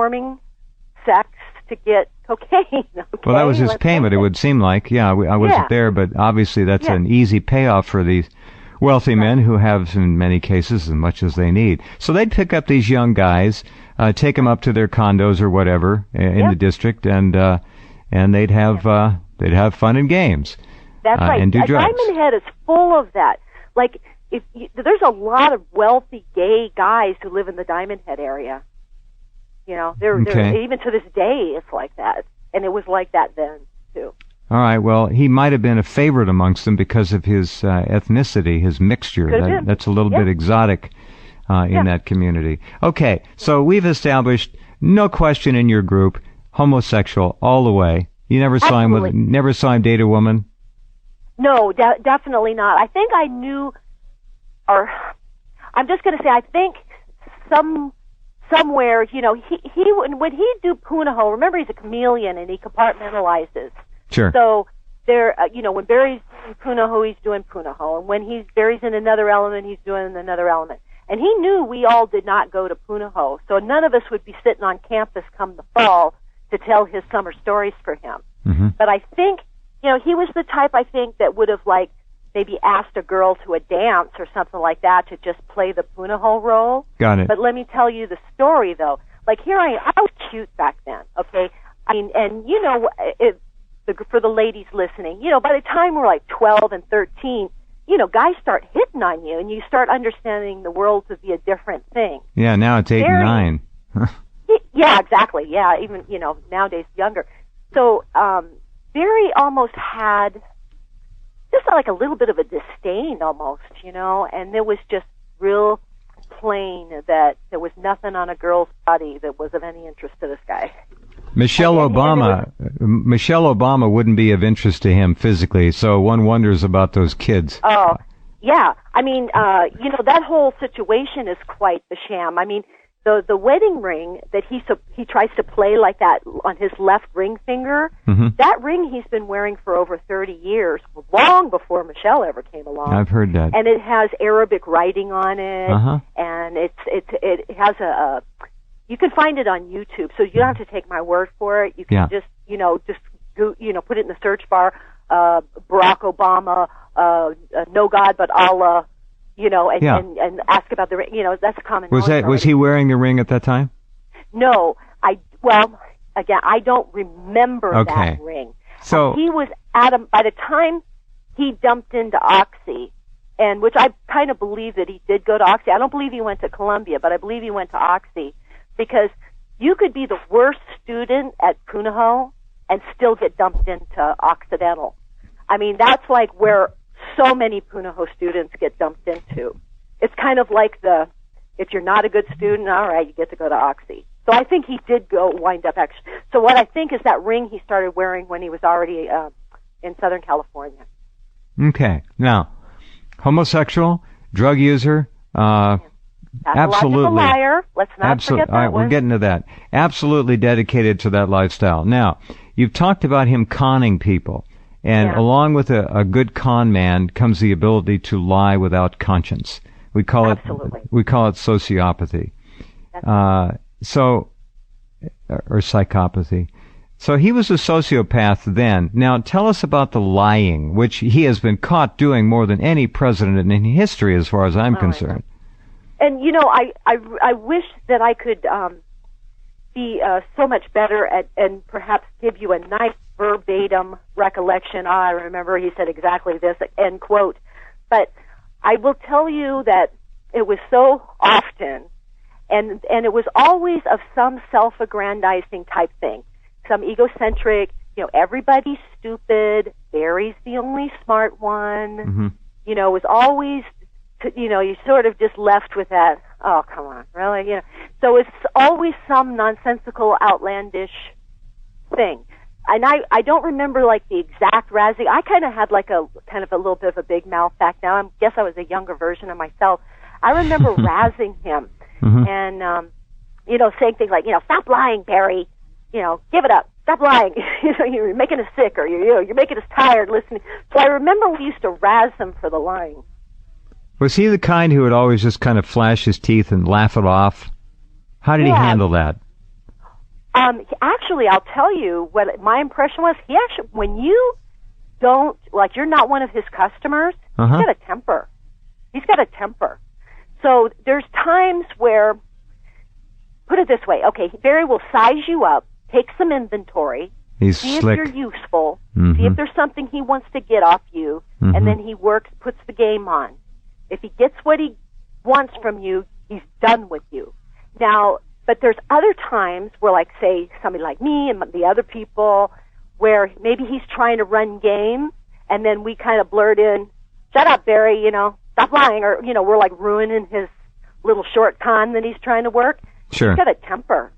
performing sex to get cocaine. Okay? Well, that was his payment, it would seem like. Yeah, I wasn't there, but obviously that's an easy payoff for these wealthy men who have, in many cases, as much as they need. So they'd pick up these young guys, take them up to their condos or whatever in the district, and they'd have fun and games. That's right. And do drugs. Diamond Head is full of that. Like, there's a lot of wealthy gay guys who live in the Diamond Head area. You know, they're even to this day, it's like that. And it was like that then, too. All right, well, he might have been a favorite amongst them because of his ethnicity, his mixture. That's a little bit exotic in that community. Okay, so we've established, no question in your group, homosexual all the way. You never saw him date a woman? No, definitely not. I think I knew, or I'm just going to say, I think somewhere, you know, when he do Punahou, remember he's a chameleon and he compartmentalizes. Sure. So there, you know, when Barry's doing Punahou, he's doing Punahou, and when Barry's in another element, he's doing another element. And he knew we all did not go to Punahou, so none of us would be sitting on campus come the fall to tell his summer stories for him. Mm-hmm. But I think, you know, he was the type, I think, that would have, like, maybe asked a girl to a dance or something like that to just play the Punahou role. Got it. But let me tell you the story, though. Like, I was cute back then, okay? I mean, and, you know, for the ladies listening, you know, by the time we're like 12 and 13, you know, guys start hitting on you, and you start understanding the world to be a different thing. Yeah, now it's 8 and 9. Yeah, exactly. Yeah, even, you know, nowadays younger. So, Barry almost had just like a little bit of a disdain almost, you know, and it was just real plain that there was nothing on a girl's body that was of any interest to this guy. Michelle Obama wouldn't be of interest to him physically, so one wonders about those kids. Oh, yeah. I mean, you know, that whole situation is quite the sham. I mean, the wedding ring that he tries to play like that on his left ring finger, that ring he's been wearing for over 30 years, long before Michelle ever came along. I've heard that. And it has Arabic writing on it, and it has a you can find it on YouTube, so you don't have to take my word for it. You can just put it in the search bar, Barack Obama, no God but Allah, you know, and ask about the ring. You know, that's a common knowledge. Was he wearing the ring at that time? No, I don't remember that ring. So he was by the time he dumped into Oxy, and which I kind of believe that he did go to Oxy. I don't believe he went to Columbia, but I believe he went to Oxy, because you could be the worst student at Punahou and still get dumped into Occidental. I mean, that's like where so many Punahou students get dumped into. It's kind of like if you're not a good student, all right, you get to go to Oxy. So I think he did wind up actually. So what I think is that ring he started wearing when he was already in Southern California. Okay. Now, homosexual, drug user, absolutely. Liar. Let's not forget that. All right, we're getting to that. Absolutely dedicated to that lifestyle. Now, you've talked about him conning people, and along with a good con man comes the ability to lie without conscience. We call it sociopathy. Or psychopathy. So he was a sociopath then. Now, tell us about the lying, which he has been caught doing more than any president in history, as far as I'm concerned. And, you know, I wish that I could be so much better at, and perhaps give you a nice verbatim recollection. I remember he said exactly this, end quote. But I will tell you that it was so often, and it was always of some self-aggrandizing type thing, some egocentric, you know, everybody's stupid, Barry's the only smart one, you know, it was always, you know, you sort of just left with that, oh, come on, really? You know, so it's always some nonsensical, outlandish thing. And I don't remember, like, the exact razzing. I kind of had, like, a little bit of a big mouth back now. I guess I was a younger version of myself. I remember razzing him and, you know, saying things like, you know, stop lying, Barry. You know, give it up. Stop lying. You know, you're making us sick, or you're making us tired listening. So I remember we used to razz him for the lying. Was he the kind who would always just kind of flash his teeth and laugh it off? How did he handle that? Actually, I'll tell you what my impression was. He actually, when you don't, like, you're not one of his customers, he's got a temper. He's got a temper. So there's times where, put it this way, okay, Barry will size you up, take some inventory, He's see slick. if you're useful, see if there's something he wants to get off you, and then he puts the game on. If he gets what he wants from you, he's done with you. Now, but there's other times where, like, say, somebody like me and the other people, where maybe he's trying to run game, and then we kind of blurt in, "Shut up, Barry, stop lying," or, we're like ruining his little short con that he's trying to work. Sure. He's got a temper.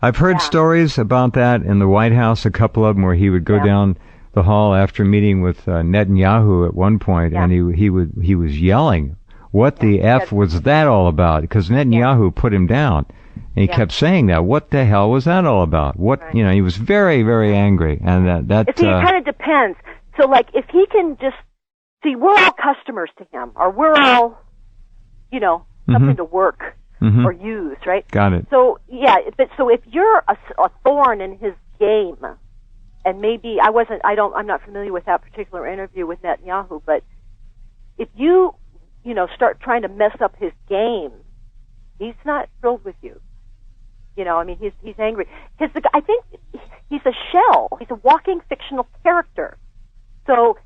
I've heard stories about that in the White House, a couple of them, where he would go down the hall after meeting with Netanyahu at one point, and he was yelling, "What the F was that all about?" Because Netanyahu put him down. And he kept saying that. What the hell was that all about? He was very, very angry. And it kind of depends. So, like, if he can just, see, we're all customers to him, or we're all, something to work or use, right? Got it. So, so if you're a thorn in his game, and maybe I'm not familiar with that particular interview with Netanyahu, but if you, start trying to mess up his game, he's not thrilled with you. He's angry. I think he's a shell. He's a walking fictional character. So,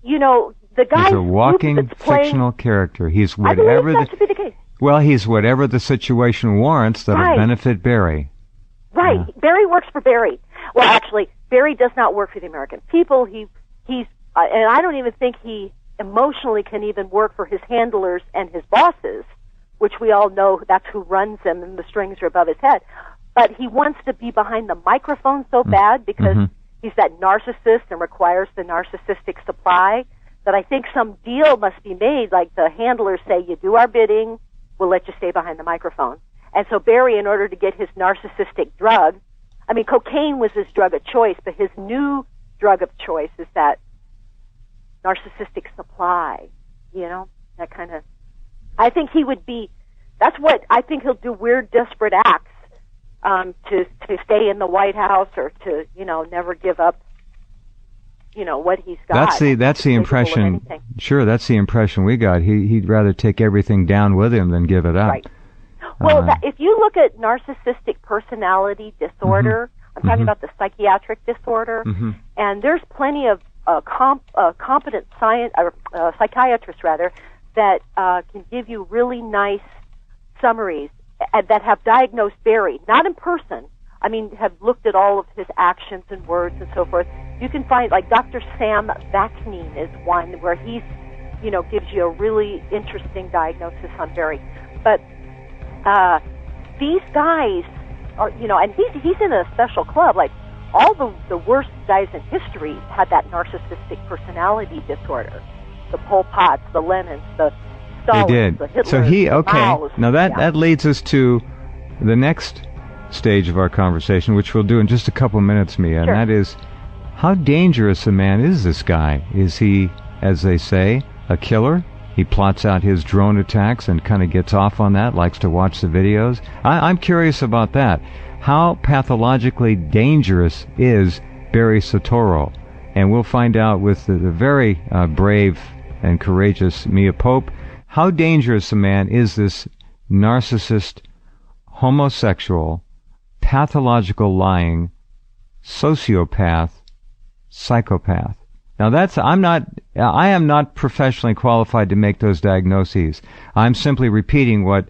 the guy... He's a walking fictional character. He's whatever... I believe that to be the case. Well, he's whatever the situation warrants that'll benefit Barry. Right. Barry works for Barry. Well, actually, Barry does not work for the American people. He's and I don't even think he emotionally can even work for his handlers and his bosses, which we all know that's who runs him, and the strings are above his head. But he wants to be behind the microphone so bad because he's that narcissist and requires the narcissistic supply that I think some deal must be made, like the handlers say, "You do our bidding, we'll let you stay behind the microphone." And so Barry, in order to get his narcissistic drug, cocaine was his drug of choice, but his new drug of choice is that narcissistic supply, that kind of... I think he would be... That's what... I think he'll do weird, desperate acts to stay in the White House or to, never give up, what he's got. That's the impression... Sure, that's the impression we got. He'd rather take everything down with him than give it up. Right. Well, if you look at narcissistic personality disorder, I'm talking about the psychiatric disorder, and there's plenty of competent psychiatrists, that can give you really nice summaries that have diagnosed Barry, not in person, have looked at all of his actions and words and so forth. You can find, like, Dr. Sam Vaknin is one where he's, gives you a really interesting diagnosis on Barry. But these guys are, and he's in a special club. Like, all the worst guys in history had that narcissistic personality disorder. The Pol Pots, the Lenins, the Stalins, the Hitlers, so the Maos. Now that leads us to the next stage of our conversation, which we'll do in just a couple minutes, Mia, and that is, how dangerous a man is this guy? Is he, as they say, a killer? He plots out his drone attacks and kind of gets off on that, likes to watch the videos. I'm curious about that. How pathologically dangerous is Barry Soetoro? And we'll find out with the very brave and courageous Mia Pope. How dangerous a man is this narcissist, homosexual, pathological lying, sociopath, psychopath? Now I am not professionally qualified to make those diagnoses. I'm simply repeating what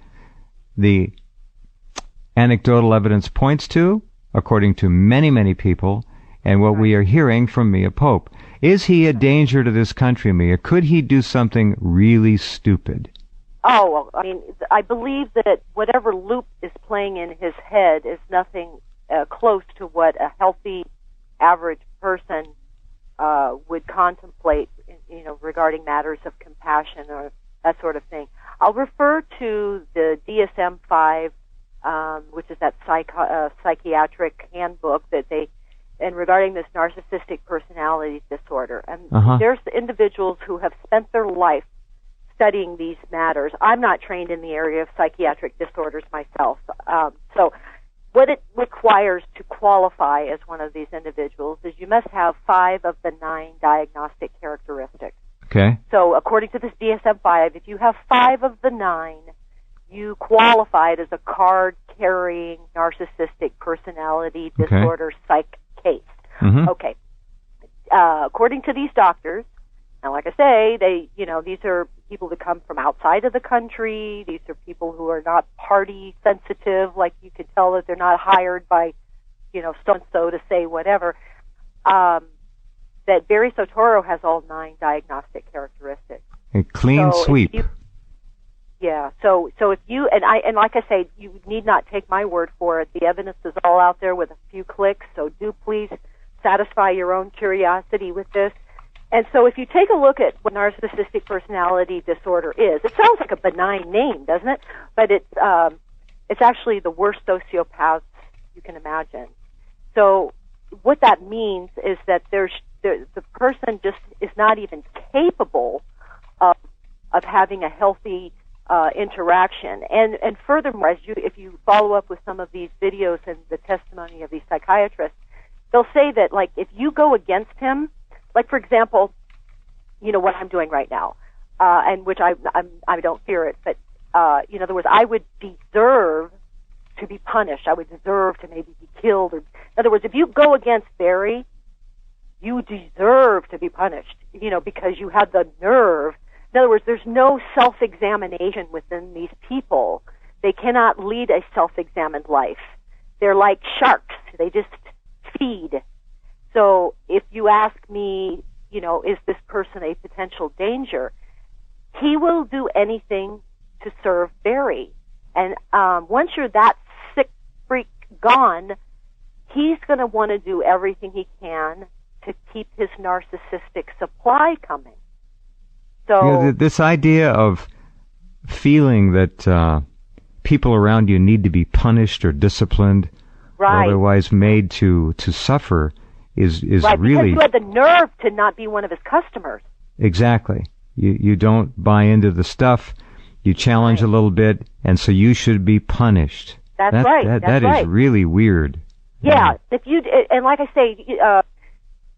the anecdotal evidence points to, according to many, many people, and what we are hearing from Mia Pope. Is he a danger to this country, Mia? Could he do something really stupid? Oh, well, I believe that whatever loop is playing in his head is nothing close to what a healthy, average person would contemplate, regarding matters of compassion or that sort of thing. I'll refer to the DSM-5, which is that psychiatric handbook and regarding this narcissistic personality disorder. And there's the individuals who have spent their life studying these matters. I'm not trained in the area of psychiatric disorders myself. what it requires to qualify as one of these individuals is you must have 5 of the 9 diagnostic characteristics. Okay. So according to this DSM-5, if you have 5 of the 9, you qualified as a card-carrying narcissistic personality disorder psych case. Mm-hmm. Okay. According to these doctors, and like I say, these are people that come from outside of the country. These are people who are not party sensitive, like you can tell that they're not hired by, so-and-so to say whatever. That Barry Soetoro has all 9 diagnostic characteristics. A clean sweep. So if you, and like I say, you need not take my word for it. The evidence is all out there with a few clicks, so do please satisfy your own curiosity with this. And so if you take a look at what narcissistic personality disorder is, it sounds like a benign name, doesn't it? But it's actually the worst sociopaths you can imagine. So what that means is that the person just is not even capable of having a healthy interaction. And furthermore, if you follow up with some of these videos and the testimony of these psychiatrists, they'll say that, like, if you go against him, like, for example, what I'm doing right now, and which I don't fear it, but in other words, I would deserve to be punished. I would deserve to maybe be killed. Or, in other words, if you go against Barry, you deserve to be punished, because you had the nerve. In other words, there's no self-examination within these people. They cannot lead a self-examined life. They're like sharks. They just feed. So if you ask me, is this person a potential danger, he will do anything to serve Barry. And once you're that sick freak gone, he's going to want to do everything he can to keep his narcissistic supply coming. So this idea of feeling that people around you need to be punished or disciplined, right, or otherwise made to suffer is right, really... because you had the nerve to not be one of his customers. Exactly. You don't buy into the stuff. You challenge a little bit, and so you should be punished. That's right. That is really weird. Yeah. If you, and like I say,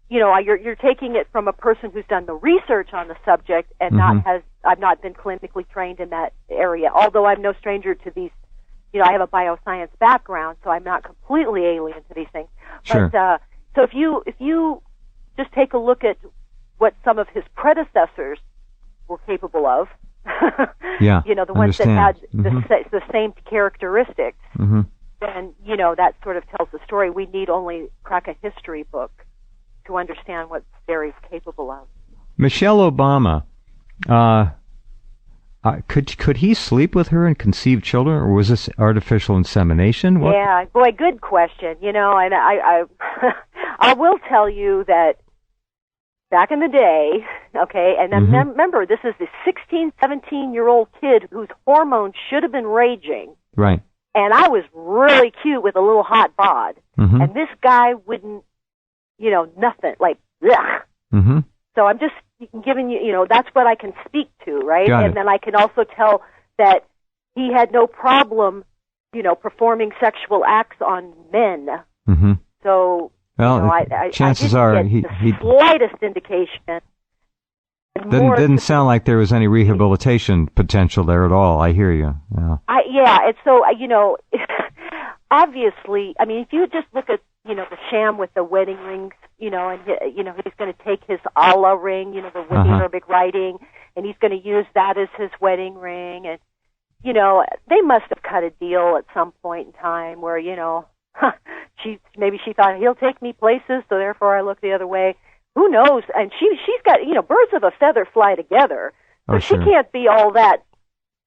you're taking it from a person who's done the research on the subject and I've not been clinically trained in that area. Although I'm no stranger to these, I have a bioscience background, so I'm not completely alien to these things. Sure. But so if you just take a look at what some of his predecessors were capable of, yeah, the ones that had the same characteristics, mm-hmm. then that sort of tells the story. We need only crack a history book to understand what Barry's capable of. Michelle Obama, could he sleep with her and conceive children, or was this artificial insemination? What? Yeah, boy, good question. And I will tell you that back in the day, okay, and remember, this is the 16, 17-year-old kid whose hormones should have been raging. Right. And I was really cute with a little hot bod. Mm-hmm. And this guy wouldn't, nothing, like, ugh. Mm-hmm. So I'm just giving you, that's what I can speak to, right? Got it. And then I can also tell that he had no problem, performing sexual acts on men. Mm-hmm. So, well, chances are he he slightest indication. didn't sound like there was any rehabilitation potential there at all. I hear you. Yeah. It's so, obviously, I mean, if you just look at, the sham with the wedding rings, and, he's going to take his Allah ring, the with Arabic writing, and he's going to use that as his wedding ring. And, they must have cut a deal at some point in time where, maybe she thought, he'll take me places, so therefore I look the other way. Who knows? And she's got, birds of a feather fly together. So she can't be all that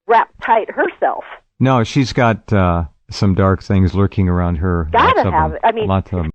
wrapped tight herself. No, she's got some dark things lurking around her. Gotta have it. I mean, lots of them.